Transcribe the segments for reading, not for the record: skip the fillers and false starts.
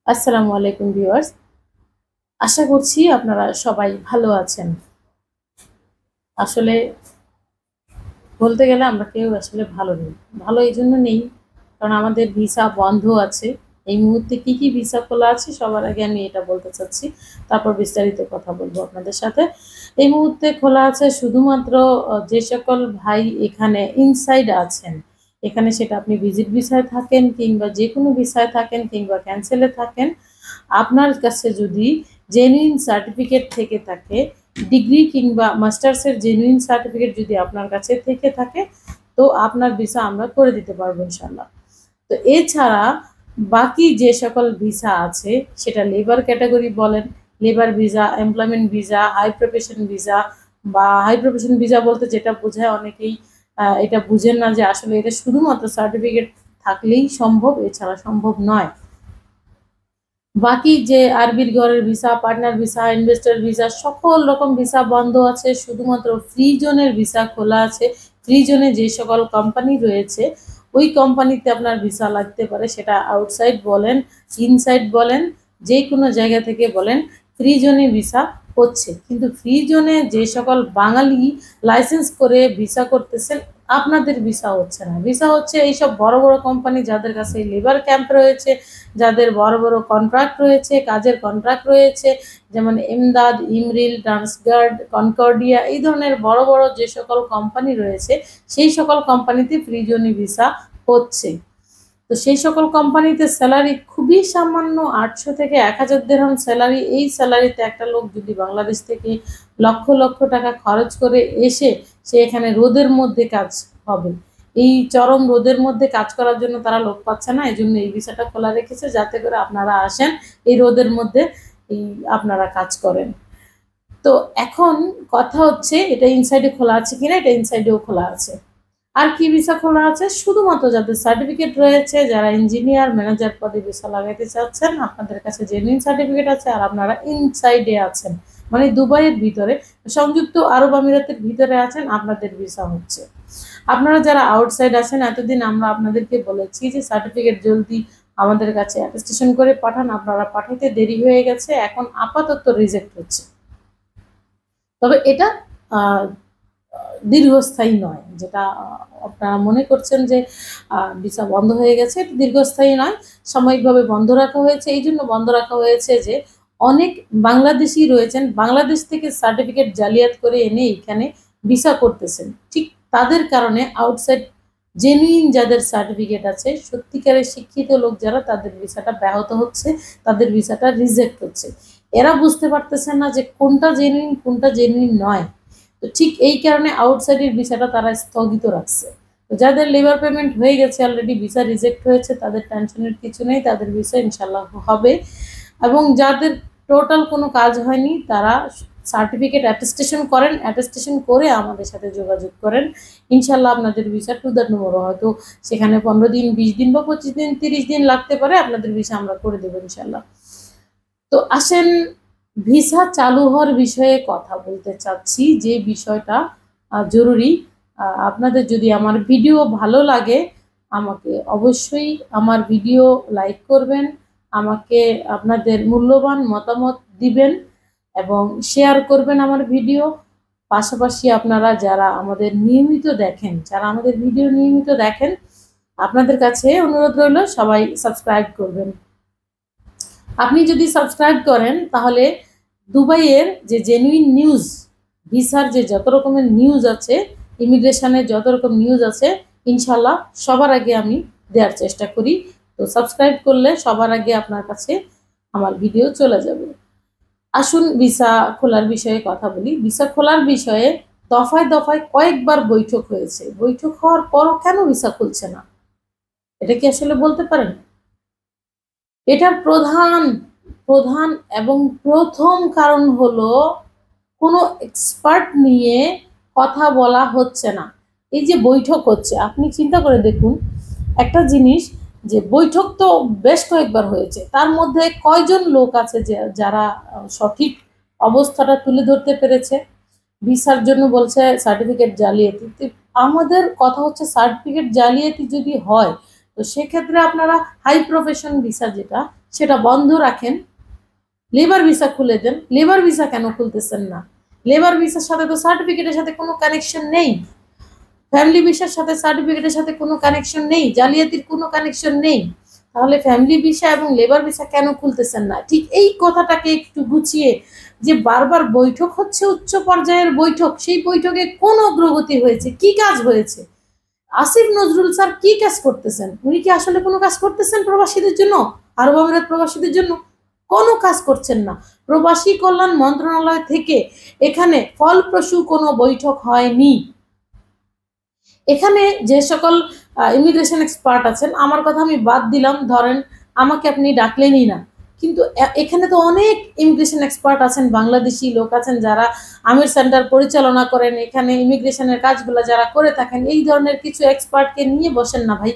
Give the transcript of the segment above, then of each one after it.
আসসালামু আলাইকুম ভিউয়ার্স। আশা করছি আপনারা সবাই ভালো আছেন। আসলে বলতে গেলে আমরা কেউ আসলে ভালো নেই। ভালো এইজন্য নেই কারণ আমাদের ভিসা বন্ধ আছে। এই মুহূর্তে কি ভিসা খোলা আছে সবার আগে আমি এটা বলতে চাচ্ছি। তারপর বিস্তারিত কথা বলবো আপনাদের সাথে। এই মুহূর্তে খোলা আছে শুধুমাত্র যে সকল ভাই এখানে ইনসাইড আছেন। এখানে সেটা আপনি ভিজিট ভিসায় থাকেন কিংবা যেকোনো ভিসায় থাকেন কিংবা ক্যান্সেলে থাকেন। আপনার কাছে যদি জেনুইন সার্টিফিকেট থেকে থাকে, ডিগ্রি কিংবা মাস্টার্সের জেনুইন সার্টিফিকেট যদি আপনার কাছে থেকে থাকে, তো আপনার ভিসা আমরা করে দিতে পারবো ইনশাল্লাহ। তো এছাড়া বাকি যে সকল ভিসা আছে সেটা লেবার ক্যাটাগরি বলেন, labour visa, employment visa, high profession visa বা হাই প্রফেশন ভিসা বলতে যেটা বোঝায় অনেকেই এটা বুঝেন না যে আসলে এটা শুধুমাত্র সার্টিফিকেট থাকলেই সম্ভব, এছাড়া সম্ভব নয়। বাকি যে আরবির ঘরের visa, partner visa, investor visa সকল রকম ভিসা বন্ধ আছে, শুধুমাত্র ফ্রি জোনের ভিসা খোলা আছে। ফ্রি জোনে যে সকল কোম্পানি রয়েছে ওই কোম্পানিতে আপনার ভিসা লাগতে পারে, সেটা আউটসাইড বলেন, ইনসাইড বলেন, যে কোনো জায়গা থেকে বলেন, ফ্রি জোনে ভিসা হচ্ছে। কিন্তু ফ্রি জোনে যে সকল বাঙালি লাইসেন্স করে ভিসা করতেছেন আপনাদের ভিসা হচ্ছে না। ভিসা হচ্ছে এইসব বড় বড় কোম্পানি যাদের কাছে লেবার ক্যাম্প রয়েছে, যাদের বড় বড় কন্ট্রাক্ট রয়েছে, কাজের কন্ট্রাক্ট রয়েছে, যেমন এমদাদ, ইমরিল, ট্রান্সগার্ড, কনকর্ডিয়া, এই ধরনের বড় বড় যে সকল কোম্পানি রয়েছে সেই সকল কোম্পানিতে ফ্রি জোনে ভিসা হচ্ছে। তো সেই সকল কোম্পানিতে স্যালারি খুবই সামান্য, 800 থেকে 1000 দিরহাম স্যালারি। এই স্যালারিতে একটা লোক যদি বাংলাদেশ থেকে লক্ষ লক্ষ টাকা খরচ করে এসে সে এখানে রোদের মধ্যে কাজ হবে, এই চরম রোদের মধ্যে কাজ করার জন্য তারা লোক পাচ্ছে না, এই জন্য এই ভিসাটা খোলা রেখেছে যাতে করে আপনারা আসেন এই রোদের মধ্যে এই আপনারা কাজ করেন। তো এখন কথা হচ্ছে এটা ইনসাইডে খোলা আছে কিনা, এটা ইনসাইডেও খোলা আছে। আর কি ভিসা খোলা আছে? শুধুমাত্র যাদের সার্টিফিকেট রয়েছে, যারা ইঞ্জিনিয়ার ম্যানেজার পদে ভিসা লাগাইতে চাচ্ছেন, আপনাদের কাছে জেনুইন সার্টিফিকেট আছে আর আপনারা ইনসাইডে আছেন, মানে দুবাইয়ের ভিতরে, সংযুক্ত আরব আমিরাতের ভিতরে আছেন, আপনাদের ভিসা হচ্ছে। আপনারা যারা আউটসাইড আছেন, এতদিন আমরা আপনাদেরকে বলেছি যে সার্টিফিকেট জলদি আমাদের কাছে অ্যাটেস্টেশন করে পাঠান, আপনারা পাঠাইতে দেরি হয়ে গেছে, এখন আপাতত রিজেক্ট হচ্ছে। তবে এটা দীর্ঘস্থায়ী নয়, যেটা আপনারা মনে করছেন যে ভিসা বন্ধ হয়ে গেছে, এটা দীর্ঘস্থায়ী নয়, সাময়িকভাবে বন্ধ রাখা হয়েছে। এই জন্য বন্ধ রাখা হয়েছে যে অনেক বাংলাদেশি রয়েছেন, বাংলাদেশ থেকে সার্টিফিকেট জালিয়াত করে এনে এখানে ভিসা করতেছেন, ঠিক তাদের কারণে আউটসাইড জেনুইন যাদের সার্টিফিকেট আছে, সত্যিকারের শিক্ষিত লোক যারা, তাদের ভিসাটা ব্যাহত হচ্ছে, তাদের ভিসাটা রিজেক্ট হচ্ছে। এরা বুঝতে পারতেছেন না যে কোনটা জেনুইন কোনটা জেনুইন নয়। তো ঠিক এই কারণে আউটসাইডের ভিসাটা তারা স্থগিত রাখছে। তো যাদের লেবার পেমেন্ট হয়ে গেছে অলরেডি, ভিসা রিজেক্ট হয়েছে, তাদের টেনশনের কিছু নেই, তাদের ভিসা ইনশাল্লাহ হবে। এবং যাদের টোটাল কোনো কাজ হয়নি তারা সার্টিফিকেট অ্যাটেস্টেশন করেন, অ্যাটেস্টেশন করে আমাদের সাথে যোগাযোগ করেন, ইনশাল্লাহ আপনাদের ভিসা টু দ্য নম্বর, হয়তো সেখানে 15 দিন, 20 দিন বা 25 দিন, 30 দিন লাগতে পারে, আপনাদের ভিসা আমরা করে দেবো ইনশাল্লাহ। তো আসেন ভিসা চালু হওয়ার বিষয়ে কথা বলতে চাচ্ছি, যে বিষয়টা জরুরি। আপনাদের যদি আমার ভিডিও ভালো লাগে আমাকে অবশ্যই আমার ভিডিও লাইক করবেন, আমাকে আপনাদের মূল্যবান মতামত দিবেন এবং শেয়ার করবেন আমার ভিডিও। পাশাপাশি আপনারা যারা আমাদের নিয়মিত দেখেন, যারা আমাদের ভিডিও নিয়মিত দেখেন, আপনাদের কাছে অনুরোধ রইল সবাই সাবস্ক্রাইব করবেন। আপনি যদি সাবস্ক্রাইব করেন তাহলে দুবাইয়ের যে জেনুইন নিউজ, ভিসার যে যত রকমের নিউজ আছে, ইমিগ্রেশনের যত রকম নিউজ আছে, ইনশাল্লাহ সবার আগে আমি দেওয়ার চেষ্টা করি। তো সাবস্ক্রাইব করলে সবার আগে আপনার কাছে আমার ভিডিও চলে যাবে। আসুন ভিসা খোলার বিষয়ে কথা বলি। ভিসা খোলার বিষয়ে দফায় দফায় কয়েকবার বৈঠক হয়েছে, বৈঠক হওয়ার পরও কেন ভিসা খুলছে না, এটা কি আসলে বলতে পারেন? এটার প্রধান প্রধান এবং প্রথম কারণ হলো কোনো এক্সপার্ট নিয়ে কথা বলা হচ্ছে না। এই যে বৈঠক হচ্ছে, আপনি চিন্তা করে দেখুন একটা জিনিস, যে বৈঠক তো বেশ কয়েকবার হয়েছে, তার মধ্যে কয়জন লোক আছে যে যারা সঠিক অবস্থাটা তুলে ধরতে পেরেছে? ভিসার জন্য বলছে সার্টিফিকেট জালিয়াতি। আমাদের কথা হচ্ছে সার্টিফিকেট জালিয়াতি যদি হয় তো সেক্ষেত্রে আপনারা হাই প্রফেশন ভিসা যেটা সেটা বন্ধ রাখেন, লেবার ভিসা খুলে দেন। লেবার ভিসা কেন খুলতেছেন না? লেবার ভিসার সাথে তো সার্টিফিকেটের সাথে কোনো কানেকশন নেই, ফ্যামিলি ভিসার সাথে সার্টিফিকেটের সাথে কোনো কানেকশন নেই, জালিয়াতির কোনো কানেকশন নেই। তাহলে ফ্যামিলি ভিসা এবং লেবার ভিসা কেন খুলতেছেন না? ঠিক এই কথাটাকে একটু গুছিয়ে, যে বারবার বৈঠক হচ্ছে, উচ্চ পর্যায়ের বৈঠক, সেই বৈঠকে কোন অগ্রগতি হয়েছে, কি কাজ হয়েছে? আসিফ নজরুল স্যার কি কাজ করতেছেন? উনি কি আসলে কোনো কাজ করতেছেন প্রবাসীদের জন্য, আরব আমিরাত প্রবাসীদের জন্য? কোনো কাজ করছেন না। প্রবাসী কল্যাণ মন্ত্রণালয় থেকে এখানে ফলপ্রসূ কোনো বৈঠক হয়নি। এখানে যে সকল ইমিগ্রেশন এক্সপার্ট আছেন, আমার কথা আমি বাদ দিলাম, ধরেন আমাকে আপনি ডাকলেনই না, কিন্তু এখানে তো অনেক ইমিগ্রেশন এক্সপার্ট আছেন, বাংলাদেশি লোক আছেন যারা আমির সেন্টার পরিচালনা করেন, এখানে ইমিগ্রেশনের কাজগুলো যারা করে থাকেন, এই ধরনের কিছু এক্সপার্টকে নিয়ে বসেন না ভাই।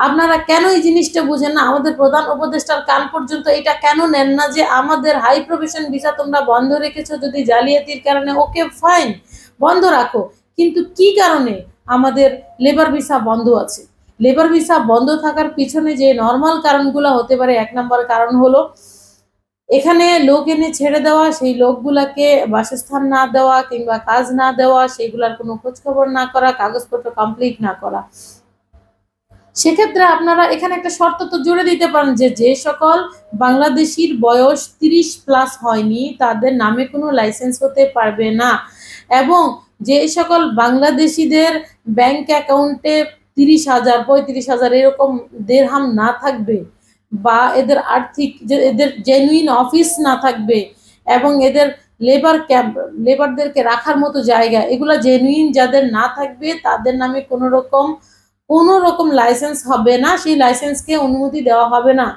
আপনারা কেন এই জিনিসটা বুঝেন না? আমাদের প্রধান উপদেষ্টার কান পর্যন্ত এটা কেন নেন না যে আমাদের হাই প্রফেশন ভিসা তোমরা বন্ধ রেখেছো যদি জালিয়াতির কারণে, ওকে ফাইন, বন্ধ রাখো, কিন্তু কি কারণে আমাদের লেবার ভিসা বন্ধ আছে? লেবার ভিসা বন্ধ থাকার পিছনে যে নর্মাল কারণগুলো হতে পারে, এক নম্বর কারণ হলো এখানে লোক এনে ছেড়ে দেওয়া, সেই লোকগুলাকে বাসস্থান না দেওয়া কিংবা কাজ না দেওয়া, সেইগুলার কোনো খোঁজখবর না করা, কাগজপত্র কমপ্লিট না করা। সেক্ষেত্রে আপনারা এখানে একটা শর্ত তো জুড়ে দিতে পারেন যে যে সকল বাংলাদেশির বয়স 30+ হয়নি তাদের নামে কোনো লাইসেন্স হতে পারবে না, এবং যে সকল বাংলাদেশিদের ব্যাংক অ্যাকাউন্টে 30,000 35,000 এরকম দিরহাম না থাকবে, বা এদের আর্থিক যে এদের জেনুইন অফিস না থাকবে, এবং এদের লেবারদেরকে রাখার মতো জায়গা এগুলো জেনুইন যাদের না থাকবে, তাদের নামে কোনো রকম লাইসেন্স হবে না, সেই লাইসেন্সকে অনুমতি দেওয়া হবে না।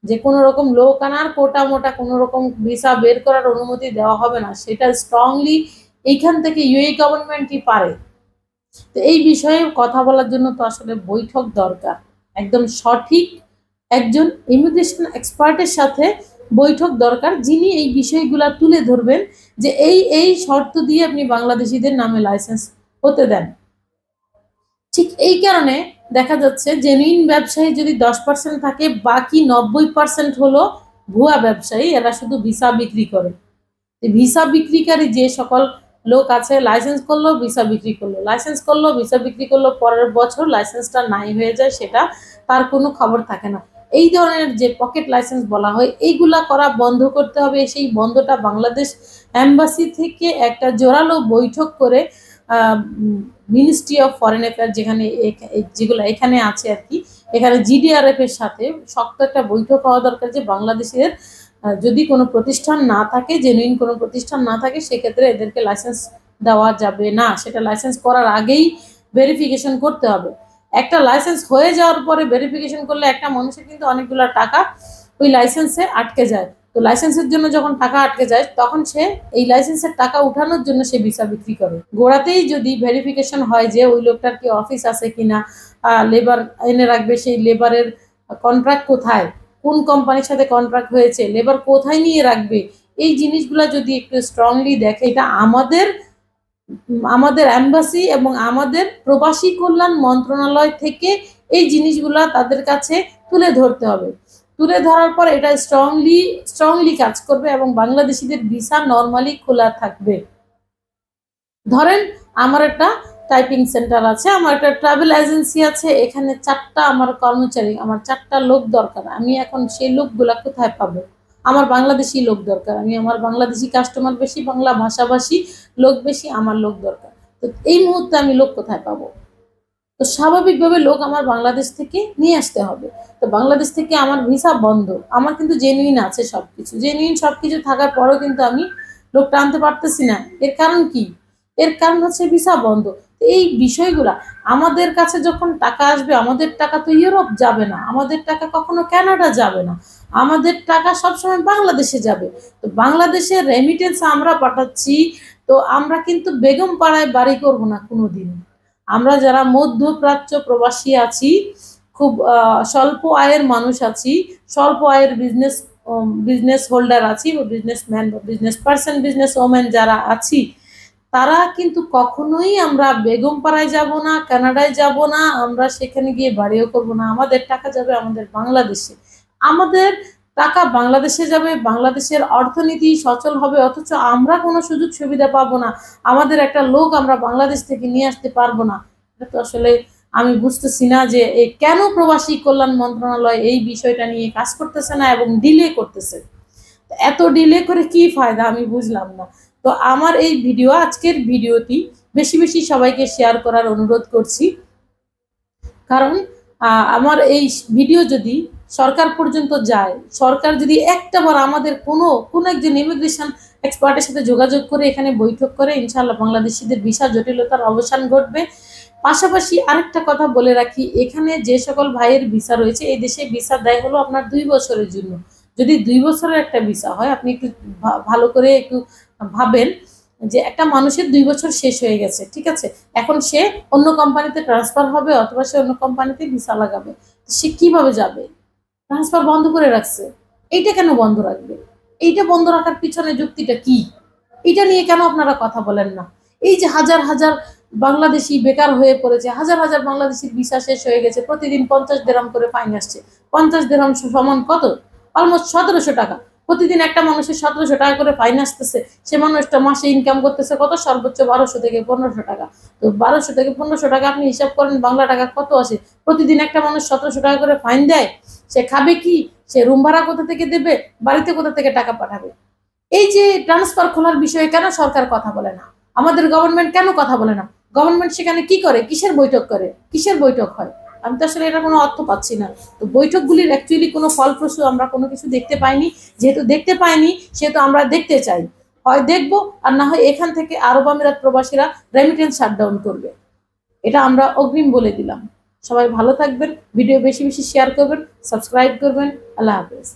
যে কোনো রকম লোক আনার, কোটা মোটা কোনো রকম ভিসা বের করার অনুমতি দেওয়া হবে না, সেটা স্ট্রংলি এইখান থেকে ইউএই গভর্নমেন্টই পারে। তো এই বিষয়ে কথা বলার জন্য তো আসলে বৈঠক দরকার, একদম সঠিক একজন ইমিগ্রেশন এক্সপার্টের সাথে বৈঠক দরকার, যিনি এই বিষয়গুলা তুলে ধরবেন যে এই শর্ত দিয়ে আপনি বাংলাদেশিদের নামে লাইসেন্স হতে দেন। ঠিক এই কারণে দেখা যাচ্ছে জেনুইন ব্যবসায়ী যদি 10% থাকে, বাকি 90% হলো ভুয়া ব্যবসায়ী, এরা শুধু ভিসা বিক্রি করে। ভিসা বিক্রিকারী যে সকল লোক আছে, লাইসেন্স করলো ভিসা বিক্রি করলো, লাইসেন্স করলো ভিসা বিক্রি করলো, পরের বছর লাইসেন্সটা নাই হয়ে যায়, সেটা তার কোনো খবর থাকে না। এই ধরনের যে পকেট লাইসেন্স বলা হয়, এইগুলা করা বন্ধ করতে হবে। সেই বন্ধটা বাংলাদেশ এম্বাসি থেকে একটা জোরালো বৈঠক করে মিনিস্ট্রি অফ ফরেন অ্যাফেয়ার যেগুলো এখানে আছে আর কি, এখানে জিডিআরএফ এর সাথে শক্ত একটা বৈঠক হওয়া দরকার যে বাংলাদেশের যদি কোনো প্রতিষ্ঠান না থাকে, জেনুইন কোনো প্রতিষ্ঠান না থাকে, সেক্ষেত্রে এদেরকে লাইসেন্স দেওয়া যাবে না। সেটা লাইসেন্স করার আগেই ভেরিফিকেশন করতে হবে। একটা লাইসেন্স হয়ে যাওয়ার পরে ভেরিফিকেশন করলে একটা মানুষের কিন্তু অনেকগুলো টাকা ওই লাইসেন্সে আটকে যায়। তো লাইসেন্সের জন্য যখন টাকা আটকে যায়, তখন সে এই লাইসেন্সের টাকা উঠানোর জন্য সে ভিসা বিক্রি করে। গোড়াতেই যদি ভেরিফিকেশন হয় যে ওই লোকটার কি অফিস আছে কিনা, লেবার এনে রাখবে, সেই লেবারের কন্ট্রাক্ট কোথায়, কোন কোম্পানির সাথে কন্ট্রাক্ট হয়েছে, লেবার কোথায় নিয়ে রাখবে, এই জিনিসগুলো যদি একটু স্ট্রংলি দেখে, এটা আমাদের এম্বাসি এবং আমাদের প্রবাসী কল্যাণ মন্ত্রণালয় থেকে এই জিনিসগুলা তাদের কাছে তুলে ধরতে হবে। তুলে ধরার পর এটা স্ট্রংলি কাজ করবে এবং বাংলাদেশিদের ভিসা নর্মালি খোলা থাকবে। ধরেন আমার একটা টাইপিং সেন্টার আছে, আমার একটা ট্রাভেল এজেন্সি আছে, এখানে 4টা আমার কর্মচারী, আমার 4টা লোক দরকার। আমি এখন সেই লোকগুলা কোথায় পাবো? আমার বাংলাদেশি লোক দরকার, আমি আমার বাংলাদেশি কাস্টমার বেশি, বাংলা ভাষাভাষী লোক বেশি, আমার লোক দরকার। তো এই মুহূর্তে আমি লোক কোথায় পাবো? তো স্বাভাবিকভাবে লোক আমার বাংলাদেশ থেকে নিয়ে আসতে হবে। তো বাংলাদেশ থেকে আমার ভিসা বন্ধ, আমার কিন্তু জেনুইন আছে সবকিছু, জেনুইন সবকিছু থাকার পরেও কিন্তু আমি লোকটা আনতে পারতেছি না। এর কারণ কি? এর কারণ হচ্ছে ভিসা বন্ধ। এই বিষয়গুলা, আমাদের কাছে যখন টাকা আসবে, আমাদের টাকা তো ইউরোপ যাবে না, আমাদের টাকা কখনো কানাডা যাবে না, আমাদের টাকা সবসময় বাংলাদেশে যাবে। তো বাংলাদেশের রেমিটেন্স আমরা পাঠাচ্ছি, তো আমরা কিন্তু বেগম পাড়ায় বাড়ি করব না কোনোদিন। আমরা যারা মধ্যপ্রাচ্য প্রবাসী আছি, খুব স্বল্প আয়ের মানুষ আছি, স্বল্প আয়ের বিজনেস হোল্ডার আছি, বা বিজনেসম্যান বা বিজনেস পার্সন, বিজনেস ওমেন যারা আছি, তারা কিন্তু কখনোই আমরা বেগমপাড়ায় যাব না, কানাডায় যাব না, আমরা সেখানে গিয়ে বাড়িও করব না। আমাদের টাকা যাবে আমাদের বাংলাদেশে, আমাদের টাকা বাংলাদেশে যাবে, বাংলাদেশের অর্থনীতি সচল হবে, অথচ আমরা কোনো সুযোগ সুবিধা পাবো না, আমাদের একটা লোক আমরা বাংলাদেশ থেকে নিয়ে আসতে পারবো না। এটা তো আসলে আমি বুঝতেছি না যে কেন প্রবাসী কল্যাণ মন্ত্রণালয় এই বিষয়টা নিয়ে কাজ করতেছে না এবং ডিলে করতেছে। এত ডিলে করে কি ফায়দা আমি বুঝলাম না। তো আমার এই ভিডিও, আজকের ভিডিওটি বেশি বেশি সবাইকে শেয়ার করার অনুরোধ করছি, কারণ আমার এই ভিডিও যদি সরকার পর্যন্ত যায়, সরকার যদি একটাবার আমাদের কোনো একজন ইমিগ্রেশন এক্সপার্টের সাথে যোগাযোগ করে এখানে বৈঠক করে, ইনশাআল্লাহ বাংলাদেশিদের ভিসা জটিলতার অবসান ঘটবে। পাশাপাশি আরেকটা কথা বলে রাখি, এখানে যে সকল ভাইয়ের ভিসা রয়েছে, এই দেশে ভিসা দেয় হলো আপনার 2 বছরের জন্য। যদি 2 বছরের একটা ভিসা হয়, আপনি একটু ভালো করে একটু ভাবেন যে একটা মানুষের 2 বছর শেষ হয়ে গেছে, ঠিক আছে, এখন সে অন্য কোম্পানিতে ট্রান্সফার হবে অথবা সে অন্য কোম্পানিতে ভিসা লাগাবে, সে কিভাবে যাবে? ট্রান্সফার বন্ধ করে রাখছে, এইটা কেন বন্ধ রাখবে? এইটা বন্ধ রাখার পিছনে যুক্তিটা কি? এটা নিয়ে কেন আপনারা কথা বলেন না? এই যে হাজার হাজার বাংলাদেশি বেকার হয়ে পড়েছে, হাজার হাজার বাংলাদেশির ভিসা শেষ হয়ে গেছে, প্রতিদিন 50 দিরহাম করে ফাইন আসছে। 50 দিরহাম সমান কত? অলমোস্ট 1700 টাকা। প্রতিদিন একটা মানুষের 1700 টাকা করে ফাইন আসতেছে, সে মানুষটা মাসে ইনকাম করতেছে কত? সর্বোচ্চ 1200 থেকে 1500 টাকা। তো 1200 থেকে 1500 টাকা আপনি হিসাব করেন বাংলা টাকা কত আসে? প্রতিদিন একটা মানুষ 1700 টাকা করে ফাইন দেয়, সে খাবে কি? সে রুম ভাড়া কোথা থেকে দেবে? বাড়িতে কোথা থেকে টাকা পাঠাবে? এই যে ট্রান্সফার খোলার বিষয়ে কেন সরকার কথা বলে না? আমাদের গভর্নমেন্ট কেন কথা বলে না? গভর্নমেন্ট সেখানে কি করে? কিসের বৈঠক করে? কিসের বৈঠক হয়? আমি তো আসলে এটা কোনো অর্থ পাচ্ছি না। তো বৈঠকগুলির অ্যাকচুয়ালি কোনো ফলপ্রসূ আমরা কোনো কিছু দেখতে পাইনি। যেহেতু দেখতে পাইনি, সেহেতু আমরা দেখতে চাই। হয় দেখবো, আর না হয় এখান থেকে আরব আমিরাত প্রবাসীরা রেমিটেন্স শাটডাউন করবে। এটা আমরা অগ্রিম বলে দিলাম। সবাই ভালো থাকবেন, ভিডিও বেশি বেশি শেয়ার করবেন, সাবস্ক্রাইব করবেন। আল্লাহ হাফেজ।